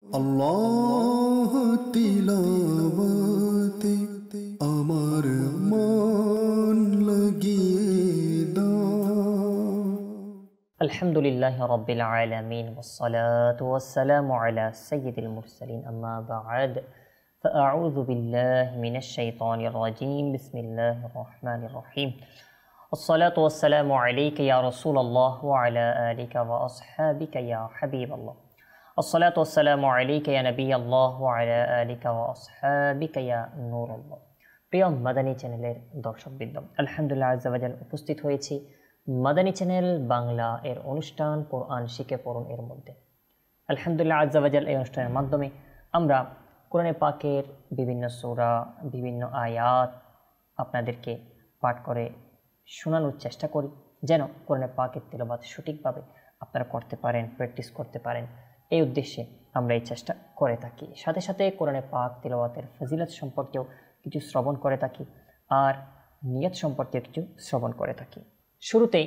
আল্লাহ তিলাওয়াতে আমার মন লাগিয়ে দাও। আলহামদুলিল্লাহ রাব্বিল আলামিন ওয়াসসালাতু ওয়াসসালামু আলা সাইয়্যিদিল মুরসালিন আম্মা বা'দ فأعوذ بالله من الشيطان الرجيم بسم الله الرحمن الرحيم الصلاة والسلام عليك يا رسول الله وعلى آلك وأصحابك يا حبيب الله الصلاة والسلام عليك يا نبي الله وعلى آلك وأصحابك يا نور الله প্রিয় মাদানী চ্যানেলের দর্শকবৃন্দ, আলহামদুলিল্লাহ আজ্জা ওয়া জাল উপস্থিত হয়েছি মাদানী চ্যানেল বাংলা এর অনুষ্ঠান কোরআন শিখে পড়ুন এর মধ্যে। আলহামদুলিল্লাহ আজ্জা ওয়া জাল এই অনুষ্ঠানের মাধ্যমে আমরা কোরআনে পাকের বিভিন্ন সূরা, বিভিন্ন আয়াত আপনাদেরকে পাঠ করে শোনানোর চেষ্টা করি, যেন কোরআনে পাকের তিলাওয়াত সঠিকভাবে আপনারা করতে পারেন, প্র্যাকটিস করতে পারেন। এই উদ্দেশ্যে আমরা এই চেষ্টা করে থাকি। সাথে সাথে কোরআনে পাক তিলাওয়াতের ফজিলত সম্পর্কেও কিছু শ্রবণ করে থাকি, আর নিয়ত সম্পর্কে কিছু শ্রবণ করে থাকি। শুরুতেই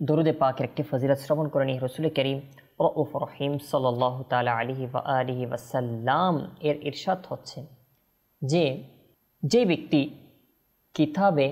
দরুদে পাকের একটি ফজিলত শ্রবণ করে নিই। রাসূল করিম রউফ রহিম সাল্লাল্লাহু তাআলা আলাইহি ওয়া আলিহি ওয়াসাল্লাম এর ইরশাদ হচ্ছে যে ব্যক্তি কিতাবে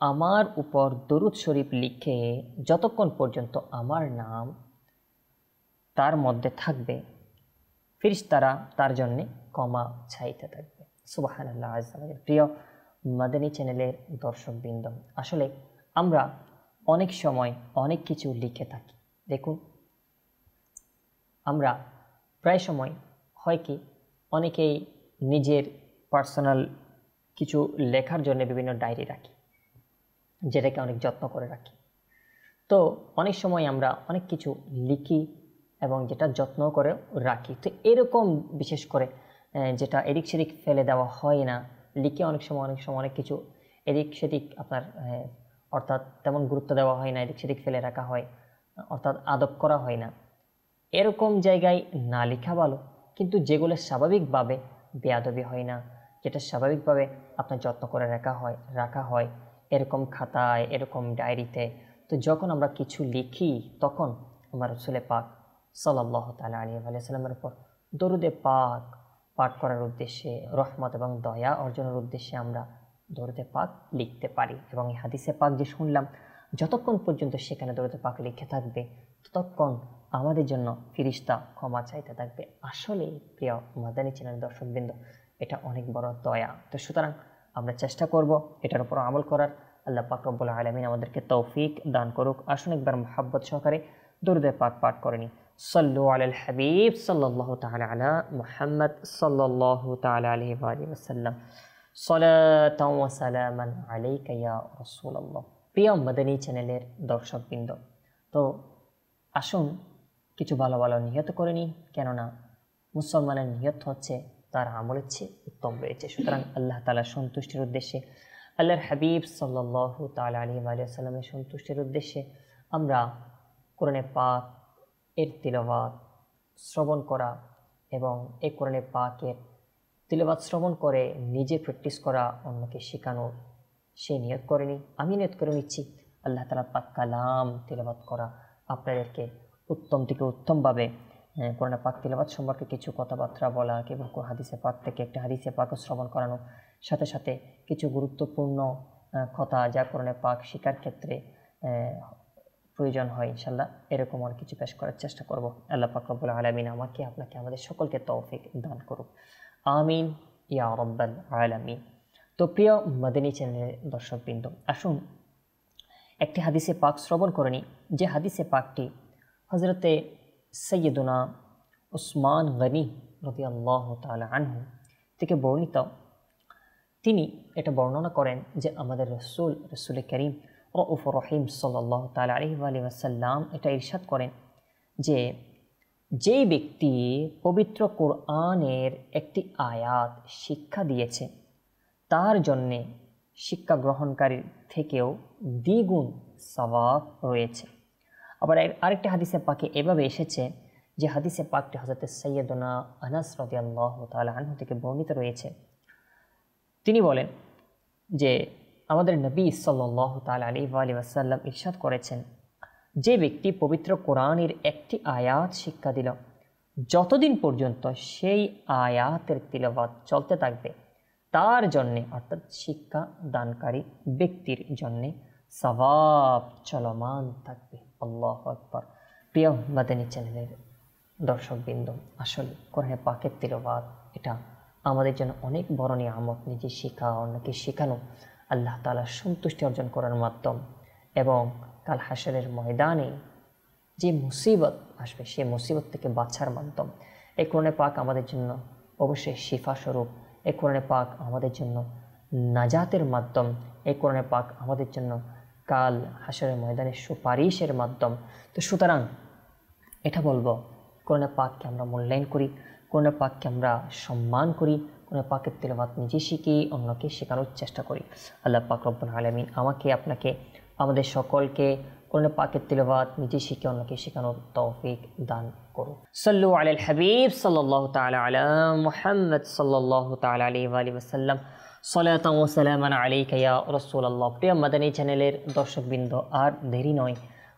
আমার উপর দরুদ শরীফ লিখে যতক্ষণ পর্যন্ত আমার নাম তার মধ্যে থাকবে, ফেরেশতারা তার জন্য ক্ষমা চাইতে থাকবে। সুবহানাল্লাহ আজ্জা ওয়া জাল। প্রিয় মাদানী চ্যানেলের দর্শকবৃন্দ, আসলে আমরা অনেক সময় অনেক কিছু লিখে থাকি। দেখুন, আমরা প্রায় সময় হয় কি, অনেকেই নিজের পার্সোনাল কিছু লেখার জন্য বিভিন্ন ডায়েরি রাখি, যেটাকে অনেক যত্ন করে রাখি। তো অনেক সময় আমরা অনেক কিছু লিখি এবং যেটা যত্ন করে রাখি। তো এরকম বিশেষ করে যেটা এদিক সেদিক ফেলে দেওয়া হয় না, লিখে অনেক সময় অনেক কিছু এদিক সেদিক আপনার অর্থাৎ তেমন গুরুত্ব দেওয়া হয় না, এদিক সেদিক ফেলে রাখা হয়, অর্থাৎ আদব করা হয় না। এরকম জায়গায় না লেখা ভালো, কিন্তু যেগুলো স্বাভাবিকভাবে বেয়াদবি হয় না, যেটা স্বাভাবিকভাবে আপনার যত্ন করে রাখা হয় এরকম খাতায়, এরকম ডায়েরিতে। তো যখন আমরা কিছু লিখি, তখন আমার রাসূল পাক সাল্লাল্লাহু তাআলা আলাইহি ওয়া সাল্লামের উপর দরুদে পাক পাঠ করার উদ্দেশ্যে, রহমত এবং দয়া অর্জনের উদ্দেশ্যে আমরা দরুদে পাক লিখতে পারি। এবং এই হাদিসে পাক যে শুনলাম, যতক্ষণ পর্যন্ত সেখানে দরুদে পাক লিখে থাকবে, ততক্ষণ আমাদের জন্য ফেরেশতা ক্ষমা চাইতে থাকবে। আসলে প্রিয় মাদানী চ্যানেলের দর্শকবৃন্দ, এটা অনেক বড় দয়া। তো সুতরাং আমরা চেষ্টা করব এটার উপর আমল করার। আল্লাহ পাক রব্বুল আলামিন আমাদেরকে তৌফিক দান করুক। আসুন একবার মুহাব্বত সহকারে দরুদে পাক পাঠ করে নিই। সাল্লু আলাল হাবিব সাল্লাল্লাহু তাআলা আলা মুহাম্মদ সাল্লাল্লাহু তাআলা আলাইহি ওয়া আলিহি ওয়াসাল্লাম। সালাতাও ওয়া সালামান আলাইকা ইয়া রাসূলুল্লাহ। প্রিয় মাদানী চ্যানেলের দর্শকবৃন্দ, তো আসুন কিছু ভালো ভালো নিয়ত করে নিই, কেননা মুসলমানের নিয়ত হচ্ছে তার আমলের চেয়ে উত্তম রয়েছে। সুতরাং আল্লাহ তাআলার সন্তুষ্টির উদ্দেশ্যে, আল্লাহর হাবিব সাল্লাল্লাহু তাআলা আলাইহি ওয়া সাল্লামের সন্তুষ্টির উদ্দেশ্যে আমরা কোরআনে পাক এর তিলাওয়াত শ্রবণ করা এবং এই কোরআনে পাকের তিলাওয়াত শ্রবণ করে নিজে প্র্যাকটিস করা, অন্যকে শেখানোর সেই নিয়ত করে নিই। আমি নিয়ত করে নিচ্ছি আল্লাহ তাআলার পাক কালাম তিলাওয়াত করা, আপনাদেরকে উত্তম থেকে উত্তমভাবে কোরআনে পাক তিলাওয়াত সম্পর্কে কিছু কথাবার্তা বলা, এবং হাদিসে পাক থেকে একটা হাদিসে পাকও শ্রবণ করানো, সাথে সাথে কিছু গুরুত্বপূর্ণ কথা যা কোরআনে পাক শেখার ক্ষেত্রে প্রয়োজন হয়, ইনশাআল্লাহ এরকম অনেক কিছু পেশ করার চেষ্টা করব। আল্লাহ পাক রব্বুল আলামিন আমাকে, আপনাকে, আমাদের সকলকে তৌফিক দান করুক, আমিন ইয়া রাব্বাল আলামিন। তো প্রিয় মাদানী চ্যানেলের দর্শকবৃন্দ, আসুন একটি হাদিসে পাক শ্রবণ করে নিই, যে হাদিসে পাকটি হযরতে সাইয়্যিদুনা উসমান গনি রাদিয়াল্লাহু তাআলা আনহু থেকে বর্ণিত। তিনি এটা বর্ণনা করেন যে আমাদের রাসূল করিম রউফ রহিম সাল্লাল্লাহু তাআলা আলাইহি ওয়া সাল্লাম এটা ইরশাদ করেন যে যেই ব্যক্তি পবিত্র কোরআনের একটি আয়াত শিক্ষা দিয়েছে, তার জন্যে শিক্ষা গ্রহণকারীর থেকেও দ্বিগুণ সওয়াব রয়েছে। আবার আরেকটি হাদিসে পাকে এভাবে এসেছে, যে হাদিসে পাকটি হযরত সাইয়্যিদুনা আনাস রাদিয়াল্লাহু তাআলা আনহু থেকে বর্ণিত রয়েছে। তিনি বলেন যে আমাদের নবী সাল্লাল্লাহু তাআলা আলাইহি ওয়া সাল্লাম ইরশাদ করেছেন, যে ব্যক্তি পবিত্র কোরআনের একটি আয়াত শিক্ষা দিল, যতদিন পর্যন্ত সেই আয়াতের তিলাওয়াত চলতে থাকবে তার জন্যে অর্থাৎ শিক্ষা দানকারী ব্যক্তির জন্যে সওয়াব চলমান থাকবে। আল্লাহু আকবার। প্রিয় মাদানী চ্যানেলের দর্শকবৃন্দ, আসলে কোরআনে পাকের তিলাওয়াত এটা আমাদের জন্য অনেক বড় নিয়ামত। নিজে শেখা, অন্যকে শেখানো, আল্লাহ তাআলার সন্তুষ্টি অর্জন করার মাধ্যম এবং কাল হাশরের ময়দানে যে মুসিবত আসবে সেই মুসিবত থেকে বাঁচার মাধ্যম। এই কোরআনে পাক আমাদের জন্য অবশ্যই শিফা স্বরূপ। এই কোরআনে পাক আমাদের জন্য নাজাতের মাধ্যম। এই কোরআনে পাক আমাদের জন্য কাল হাশরের ময়দানে সুপারিশের মাধ্যম। তো সুতরাং এটা বলবো, কোরআনে পাককে আমরা মূল্যায়ন করি, কোরআনে পাককে আমরা সম্মান করি, কোরআনে পাকের তিলাওয়াত নিজে শিখি, অন্যকে শেখানোর চেষ্টা করি। আল্লাহ পাক রব্বুল আলামিন আমাকে, আপনাকে, আমাদের সকলকে কোরআনে পাকের তিলাওয়াত নিজে শিখে অন্যকে শেখানোর তৌফিক দান করুন। সাল্লু আলাল হাবিব সাল্লাল্লাহু তাআলা আলা মুহাম্মদ সাল্লাল্লাহু তাআলা আলাইহি ওয়া আলিহি ওয়াসাল্লাম। সালাতান ওয়া সালামান আলাইকা ইয়া রাসূলুল্লাহ। প্রিয় মাদানী চ্যানেলের দর্শকবৃন্দ, আর দেরি নয়,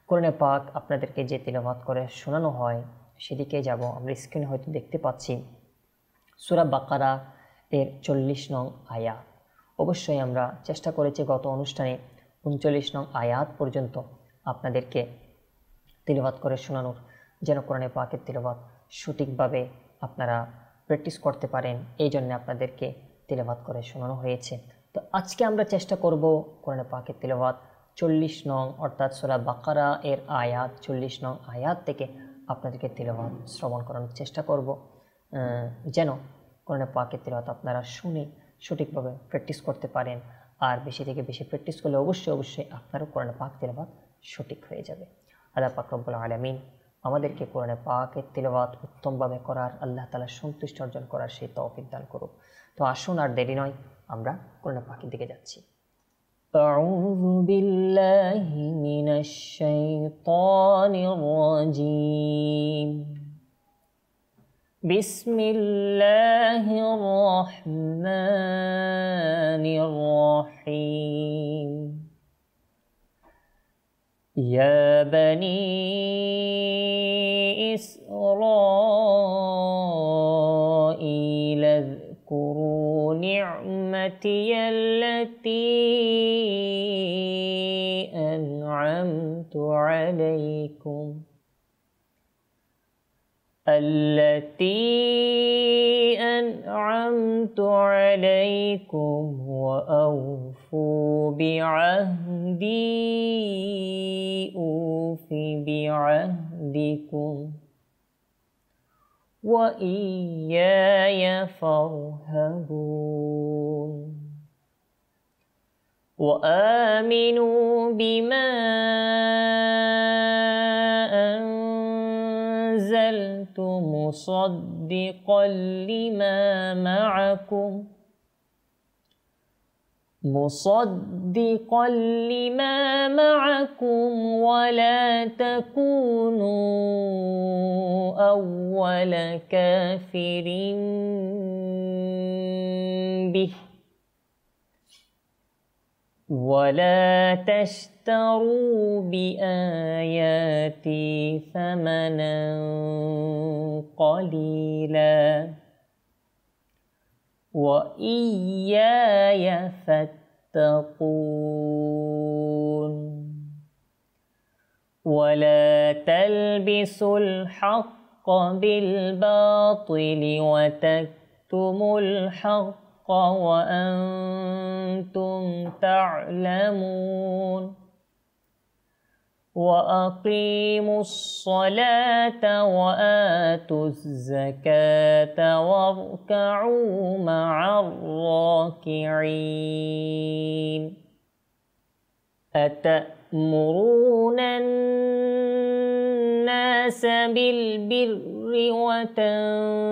কোরআনে পাক আপনাদেরকে যে তিলাওয়াত করে শোনানো হয় সেদিকে যাব। আমরা স্ক্রিনে হয়তো দেখতে পাচ্ছি সূরা বাকারা এর 40 নং আয়াত। অবশ্যই আমরা চেষ্টা করেছি গত অনুষ্ঠানে 39 নং আয়াত পর্যন্ত আপনাদেরকে তিলাওয়াত করে শোনানোর, যেন কোরআনে পাকের তিলাওয়াত সঠিকভাবে আপনারা প্র্যাকটিস করতে পারেন। এই জন্য আপনাদেরকে তিলাওয়াত করে শোনানো হয়েছে। তো আজকে আমরা চেষ্টা করব কোরআনে পাকের তিলাওয়াত 40 নং অর্থাৎ সূরা বাকারা এর আয়াত 40 নং আয়াত থেকে আপনাদেরকে তিলাওয়াত শ্রবণ করানোর চেষ্টা করব, যেন কোরআনে পাকের তিলাওয়াত আপনারা শুনে সঠিকভাবে প্র্যাকটিস করতে পারেন। আর বেশি থেকে বেশি প্র্যাকটিস করলে অবশ্যই আপনারও কোরআনে পাক তিলাওয়াত সঠিক হয়ে যাবে। আল্লাহ পাক রব্বুল আলামিন আমাদেরকে কোরআনে পাকের তিলাওয়াত উত্তমভাবে করার, আল্লাহ তাআলার সন্তুষ্টি অর্জন করার সেই তৌফিক দান করুক। তো আসুন, আর দেরি নয়, আমরা কোরআনে পাকের দিকে যাচ্ছি। আউযু বিল্লাহি মিনাশ শাইতানির রাজীম। বিসমিল্লাহির রহমানির রহিম। ইয়া বনি ইসরাঈল اذকুরু নি'মাতিয়াল্লাতী আন'আমতু আলাইকুম وأوفوا بعهدي أوف بعهدكم وإياي فارهبون وآمنوا بما أنزلت مصدقا لما معكم ولا تكونوا أول كافر به ولا تشتروا بآياتي ثمنا قليلا وإياي فاتقون ولا تلبسوا الحق بالباطل وتكتموا الحق وأنتم تعلمون وأقيموا الصلاة وآتوا الزكاة واركعوا مع الراكعين أتأمرون الناس بالبر وتنسون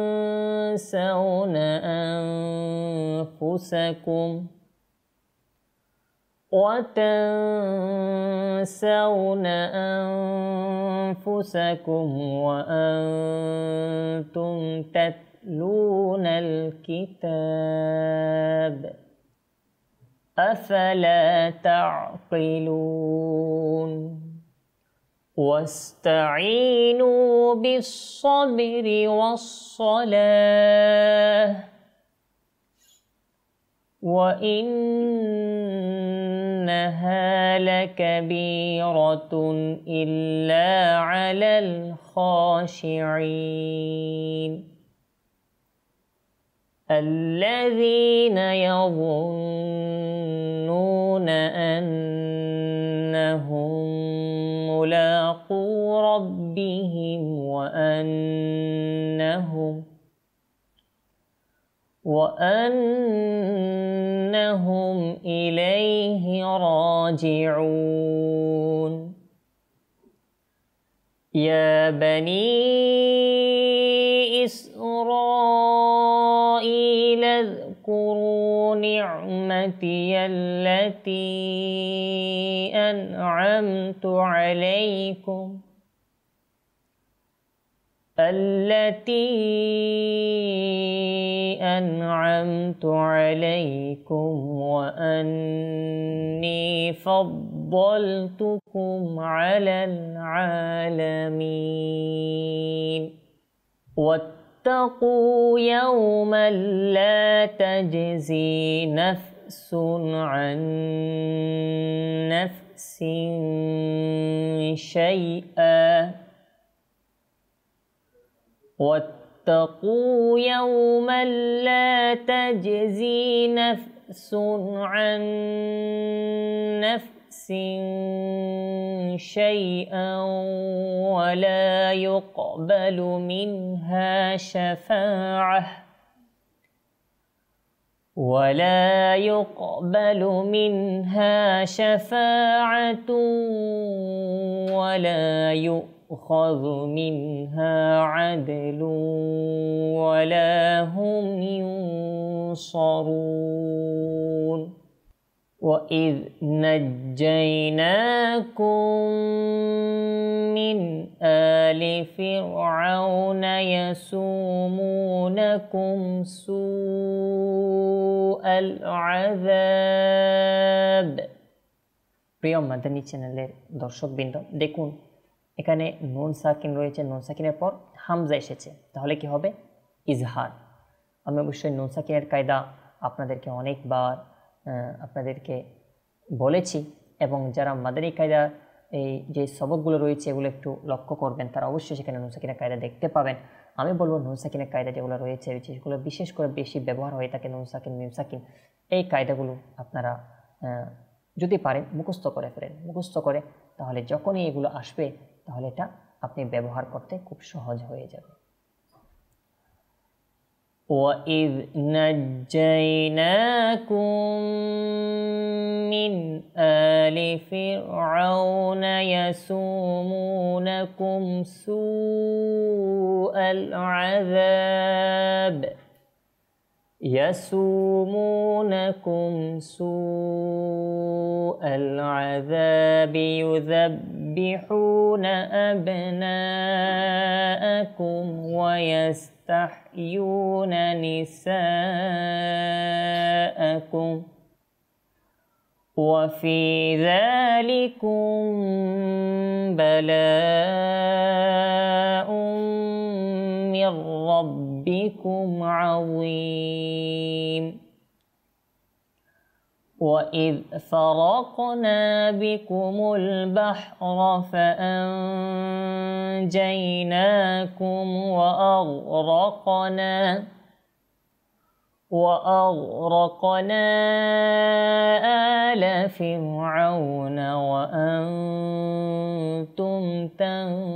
أنفسكم وأنتم تتلون الكتاب أفلا تعقلون واستعينوا بالصبر والصلاة وإنها لكبيرة إلا على الخاشعين الذين يظنون أنهم ملاقو ربهم وأنهم إليه راجعون يا بني إسرائيل اذكروا نعمتي التي أنعمت عليكم وأني فضلتكم على العالمين واتقوا يوما لا تجزي نفس عن نفس شيئا واتقوا يوما لا تجزي نفس عن نفس شيئا ولا يقبل منها شفاعة ولا يؤخذ منها عدل ولا هم ينصرون وإذ نجيناكم من آل فرعون يسومونكم سوء العذاب প্রিয় মাদানী চ্যানেলের দর্শকবৃন্দ দেখুন এখানে নুন সাকিন রয়েছে, নুন সাকিনের পর হামজা এসেছে, তাহলে কি হবে? ইজহার। আমি অবশ্যই নুন সাকিনের কায়দা আপনাদেরকে অনেকবার আপনাদেরকে বলেছি, এবং যারা মাদানী কায়দা এই যে সবকগুলো রয়েছে এগুলো একটু লক্ষ্য করবেন, তারা অবশ্যই সেখানে নুন সাকিনের কায়দা দেখতে পাবেন। আমি বলবো নুন সাকিনের কায়দা যেগুলো রয়েছে যেগুলো বিশেষ করে বেশি ব্যবহার হয়ে থাকে, নুন সাকিন, মিম সাকিন, এই কায়দাগুলো আপনারা যদি পারেন মুখস্থ করে ফেলেন। মুখস্থ করে তাহলে যখনই এগুলো আসবে তাহলে এটা আপনি ব্যবহার করতে খুব সহজ হয়ে যাবে। وَإِذْ نَجَّيْنَاكُمْ مِنْ آلِ فِرْعَوْنَ يَسُومُونَكُمْ سُوءَ الْعَذَابِ يُذَبِّحُونَ أَبْنَاءَكُمْ وَيَسْتَحْيُونَ نِسَاءَكُمْ وَفِي ذَلِكُمْ بَلَاءٌ مِّن رَّبِّكُمْ عَظِيمٌ وَإِذْ فَرَقْنَا بِكُمُ الْبَحْرَ فَأَنجَيْنَاكُمْ وَأَغْرَقْنَا آلَ فِرْعَوْنَ وَأَنْتُمْ تَنظُرُونَ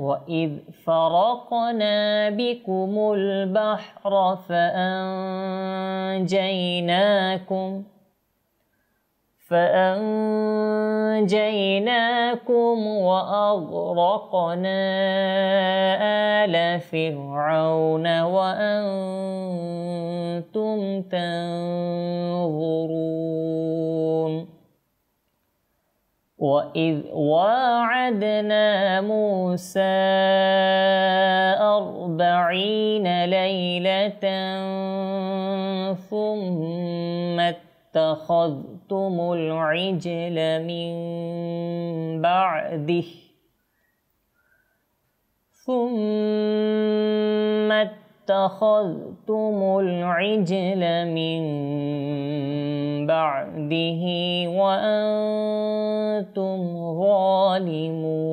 وَإِذْ فَرَقْنَا بِكُمُ الْبَحْرَ فَأَنْجَيْنَاكُمْ وَأَغْرَقْنَا آلَ فِرْعَوْنَ وَأَنْتُمْ تَنظُرُونَ وَإِذْ وَاعَدْنَا مُوسَى 40 لَيْلَةً ثُمَّ اتَّخَذْتُمُ العجل من بعده ثم اتخذتم العجل من بعده وأنتم ظالمون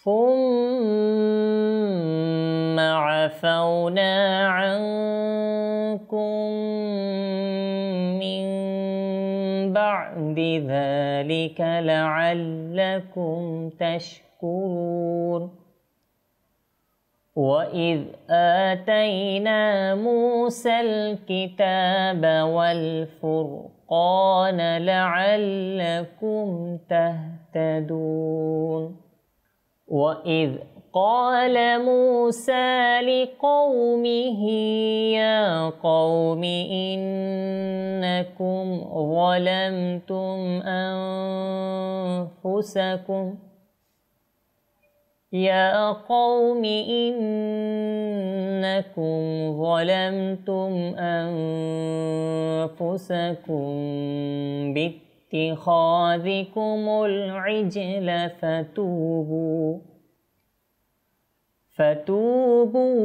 ثم عفونا عنكم من بعد ذلك لعلكم تشكرون وإذ آتينا موسى الكتاب والفرقان لعلكم تهتدون وإذ قال موسى لقومه يا قوم إنكم ظلمتم أنفسكم باتخاذكم العجل فتوبوا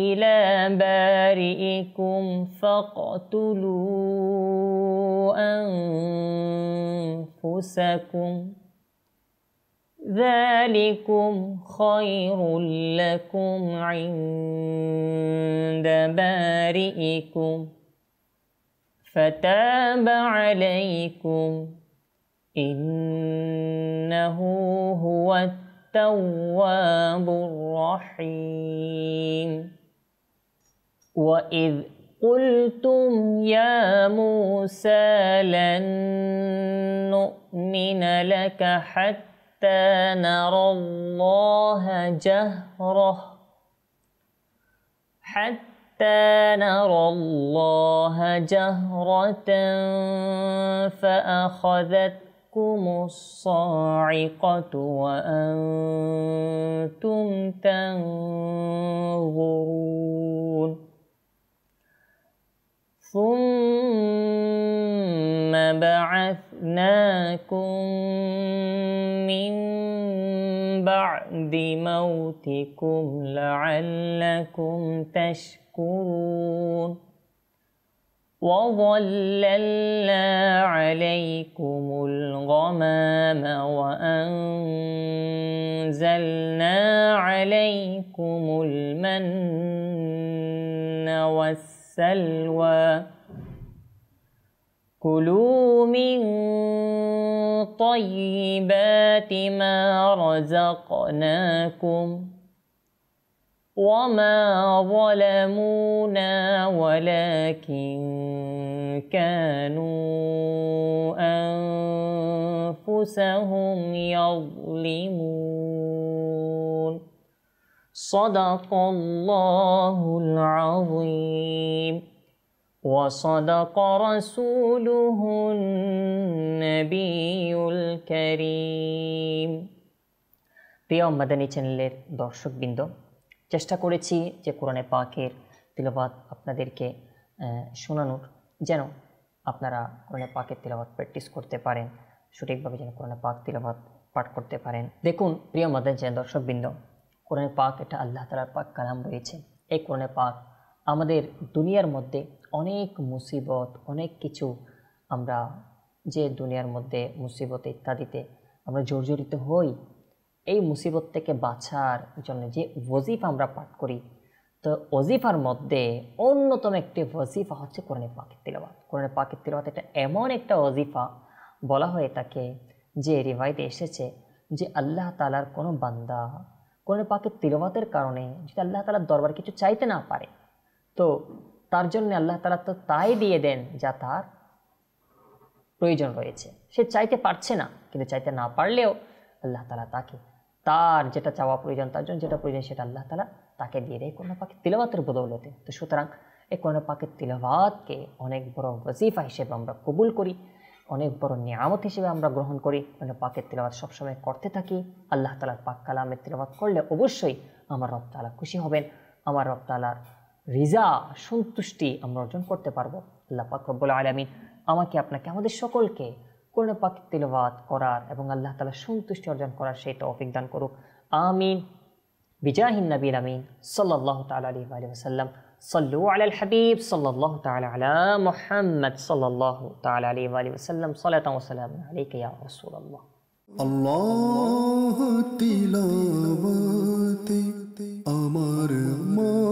إلى بارئكم فاقتلوا أنفسكم ذلكم خير لكم عند بارئكم فتاب عليكم إنه هو التواب الرحيم وإذ قلتم يا موسى لن نؤمن لك حتى نرى الله جهرة فأخذتكم الصاعقة وأنتم تنظرون ثم بعثناكم من بعد موتكم لعلكم تشكرون وظللنا عليكم الغمام وأنزلنا عليكم المن والسلوى كلوا من طيبات ما رزقناكم وما ظلمونا ولكن كانوا أنفسهم يظلمون صدق الله العظيم وصدق رسوله النبي الكريم প্রিয় মাদানী চ্যানেলের দর্শকবৃন্দ, চেষ্টা করেছি যে কোরআনে পাকের তিলাওয়াত আপনাদেরকে শোনানোর, যেন আপনারা কোরআনে পাকের তিলাওয়াত প্র্যাকটিস করতে পারেন, সঠিকভাবে যেন কোরআনে পাক তিলাওয়াত পাঠ করতে পারেন। দেখুন প্রিয় মাদানী চ্যানেল দর্শকবৃন্দ, কোরআনে পাক এটা আল্লাহ তাআলার পাক কালাম রয়েছে। এই কোরআনে পাক আমাদের দুনিয়ার মধ্যে অনেক মুসিবত, অনেক কিছু আমরা যে দুনিয়ার মধ্যে মুসিবত ইত্যাদিতে আমরা জর্জরিত হই, এই মুসিবত থেকে বাঁচার জন্য যে ওয়াজিফা আমরা পাঠ করি, তো ওয়াজিফার মধ্যে অন্যতম একটি ওয়াজিফা হচ্ছে কোরআনে পাকের তিলাওয়াত। কোরআনে পাকের তিলাওয়াত এটা এমন একটা ওয়াজিফা বলা হয়ে থাকে যে রিওয়ায়েতে এসেছে যে আল্লাহ তাআলার কোনো বান্দা কোরআনে পাকের তিলাওয়াতের কারণে যদি আল্লাহ তাআলার দরবারে কিছু চাইতে না পারে, তো তার জন্য আল্লাহ তাআলা তো তাই দিয়ে দেন যা তার প্রয়োজন রয়েছে। সে চাইতে পারছে না, কিন্তু চাইতে না পারলেও আল্লাহ তাআলা তাকে তার যেটা চাওয়া প্রয়োজন, তার জন্য যেটা প্রয়োজন সেটা আল্লাহ তাআলা তাকে দিয়ে দেয় কোরআন পাকের তিলাওয়াতের বদৌলতে। তো সুতরাং এই কোরআন পাকের তিলাওয়াতকে অনেক বড় ওয়াজিফা হিসেবে আমরা কবুল করি, অনেক বড় নিয়ামত হিসেবে আমরা গ্রহণ করি। কোরআন পাকের তিলাওয়াত সবসময় করতে থাকি। আল্লাহ তাআলার পাক কালামের তিলাওয়াত করলে অবশ্যই আমার রব তাআলা খুশি হবেন, আমার রব তাআলার রিজা সন্তুষ্টি আমরা অর্জন করতে পারবো। আল্লাহ পাক রব্বুল আলামিন আমাকে আপনাকে আমাদের সকলকে কোরআন পাক তিলাওয়াত করার এবং আল্লাহ তাআলার সন্তুষ্টি অর্জন করার সেই তৌফিক দান করুক। আমিন। বিজাহিন নবীল আমিন সাল্লাল্লাহু তাআলা আলাইহি ওয়া সাল্লাম। সাল্লু আলাল হাবিব সাল্লাল্লাহু তাআলা আলা মুহাম্মদ সাল্লাল্লাহু তাআলা আলাইহি ওয়া সাল্লাম। সালাতান ওয়া সালামুন আলাইকা ইয়া রাসূলুল্লাহ। আল্লাহ তিলাওয়াতে আমার মন